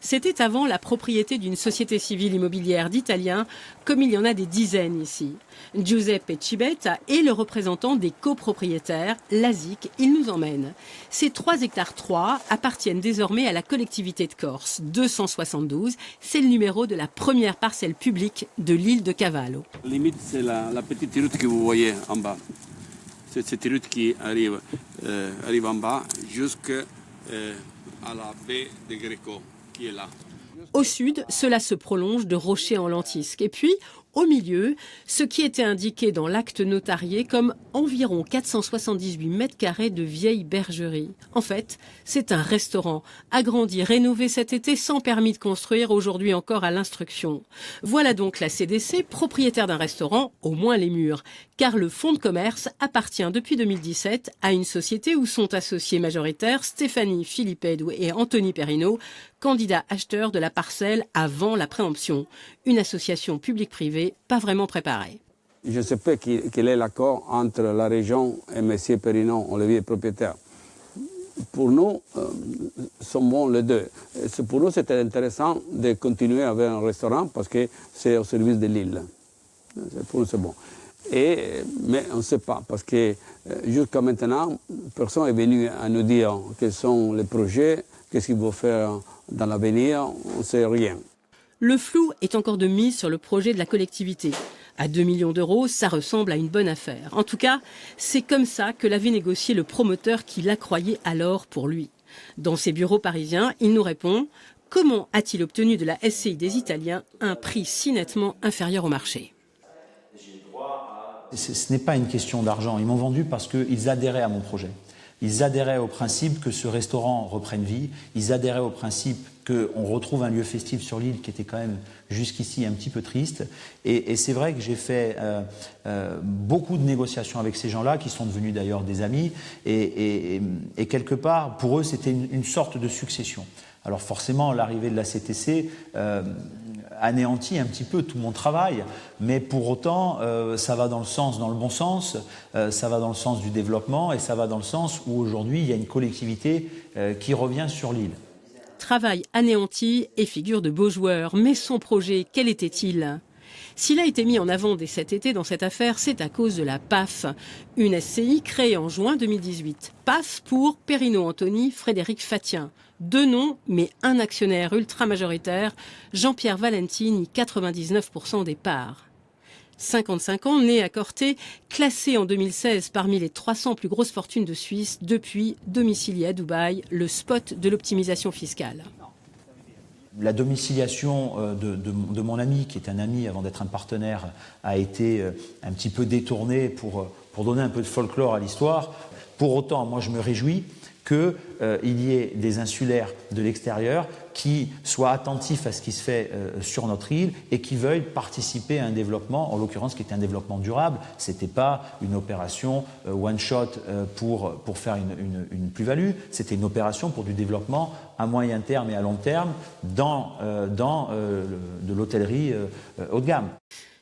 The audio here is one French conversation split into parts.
C'était avant la propriété d'une société civile immobilière d'Italiens, comme il y en a des dizaines ici. Giuseppe Cibetta est le représentant des copropriétaires, l'ASIC, il nous emmène. Ces 3 hectares 3 appartiennent désormais à la collectivité de Corse, 272, c'est le numéro de la première parcelle publique de l'île de Cavallo. Limite, c'est la petite route que vous voyez en bas. C'est cette route qui arrive en bas jusqu'à la baie de Greco, qui est là. Au sud, cela se prolonge de rochers en lentisque. Et puis, au milieu, ce qui était indiqué dans l'acte notarié comme environ 478 mètres carrés de vieille bergerie. En fait, c'est un restaurant, agrandi, rénové cet été sans permis de construire, aujourd'hui encore à l'instruction. Voilà donc la CDC, propriétaire d'un restaurant, au moins les murs. Car le fonds de commerce appartient depuis 2017 à une société où sont associés majoritaires Stéphanie Filippedou et Anthony Perrino, candidats acheteurs de la parcelle avant la préemption. Une association publique-privée pas vraiment préparée. Je ne sais pas quel est l'accord entre la région et M. Perrino, Olivier propriétaire. Pour nous, sont bons les deux. Pour nous, c'était intéressant de continuer avec un restaurant parce que c'est au service de l'île. Pour nous, c'est bon. Mais on ne sait pas, parce que jusqu'à maintenant, personne n'est venu à nous dire quels sont les projets, qu'est-ce qu'il faut faire dans l'avenir, on ne sait rien. Le flou est encore de mise sur le projet de la collectivité. À 2 millions d'euros, ça ressemble à une bonne affaire. En tout cas, c'est comme ça que l'avait négocié le promoteur qui la croyait alors pour lui. Dans ses bureaux parisiens, il nous répond « Comment a-t-il obtenu de la SCI des Italiens un prix si nettement inférieur au marché ?» Ce n'est pas une question d'argent. Ils m'ont vendu parce qu'ils adhéraient à mon projet. Ils adhéraient au principe que ce restaurant reprenne vie. Ils adhéraient au principe qu'on retrouve un lieu festif sur l'île qui était quand même jusqu'ici un petit peu triste. Et c'est vrai que j'ai fait beaucoup de négociations avec ces gens-là, qui sont devenus d'ailleurs des amis. Et quelque part, pour eux, c'était une sorte de succession. Alors forcément, l'arrivée de la CTC anéantit un petit peu tout mon travail, mais pour autant, ça va dans le bon sens, ça va dans le sens du développement et ça va dans le sens où aujourd'hui, il y a une collectivité qui revient sur l'île. Travail anéanti et figure de beau joueur, mais son projet, quel était-il ? S'il a été mis en avant dès cet été dans cette affaire, c'est à cause de la PAF, une SCI créée en juin 2018. PAF pour Perrino Anthony, Frédéric Fatien. 2 noms, mais un actionnaire ultra-majoritaire, Jean-Pierre Valentini, 99% des parts. 55 ans, né à Corté, classé en 2016 parmi les 300 plus grosses fortunes de Suisse, depuis domicilié à Dubaï, le spot de l'optimisation fiscale. La domiciliation de mon ami, qui est un ami avant d'être un partenaire, a été un petit peu détournée pour donner un peu de folklore à l'histoire. Pour autant, moi je me réjouis qu'il y ait des insulaires de l'extérieur qui soient attentifs à ce qui se fait sur notre île et qui veuillent participer à un développement, en l'occurrence qui était un développement durable. Ce n'était pas une opération one-shot pour faire une plus-value, c'était une opération pour du développement à moyen terme et à long terme dans de l'hôtellerie haut de gamme.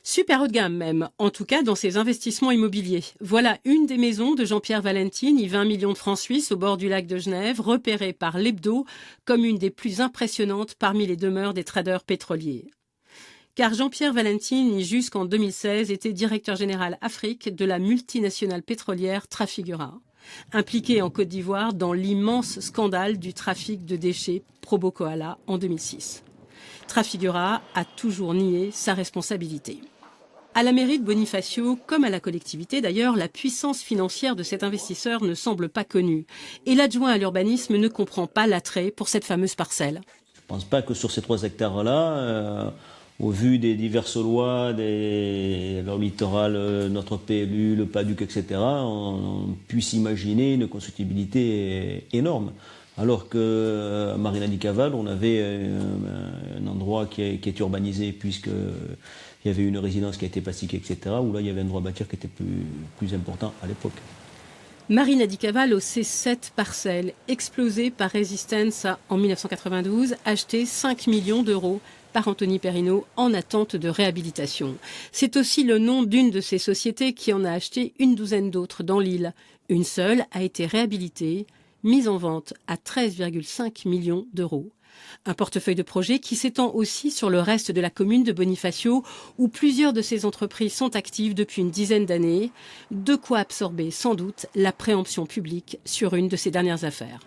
Super haut de gamme même, en tout cas dans ses investissements immobiliers. Voilà une des maisons de Jean-Pierre Valentini, 20 millions de francs suisses au bord du lac de Genève, repérée par l'Hebdo comme une des plus impressionnantes parmi les demeures des traders pétroliers. Car Jean-Pierre Valentini, jusqu'en 2016, était directeur général Afrique de la multinationale pétrolière Trafigura, impliqué en Côte d'Ivoire dans l'immense scandale du trafic de déchets Probokoala en 2006. Trafigura a toujours nié sa responsabilité. À la mairie de Bonifacio, comme à la collectivité d'ailleurs, la puissance financière de cet investisseur ne semble pas connue. Et l'adjoint à l'urbanisme ne comprend pas l'attrait pour cette fameuse parcelle. Je ne pense pas que sur ces 3 hectares-là, au vu des diverses lois, le littoral, notre PLU, le PADUC, etc., on puisse imaginer une constructibilité énorme. Alors que Marina di Cavallo, on avait un endroit qui est urbanisé puisqu'il y avait une résidence qui a été plastiquée, etc., où là il y avait un droit à bâtir qui était plus important à l'époque. Marina di Cavallo, c'est 7 parcelles explosées par Resistenza en 1992, achetées 5 millions d'euros par Anthony Perrino en attente de réhabilitation. C'est aussi le nom d'une de ces sociétés qui en a acheté une douzaine d'autres dans l'île. Une seule a été réhabilitée, mise en vente à 13,5 millions d'euros. Un portefeuille de projets qui s'étend aussi sur le reste de la commune de Bonifacio, où plusieurs de ces entreprises sont actives depuis une dizaine d'années. De quoi absorber sans doute la préemption publique sur une de ces dernières affaires.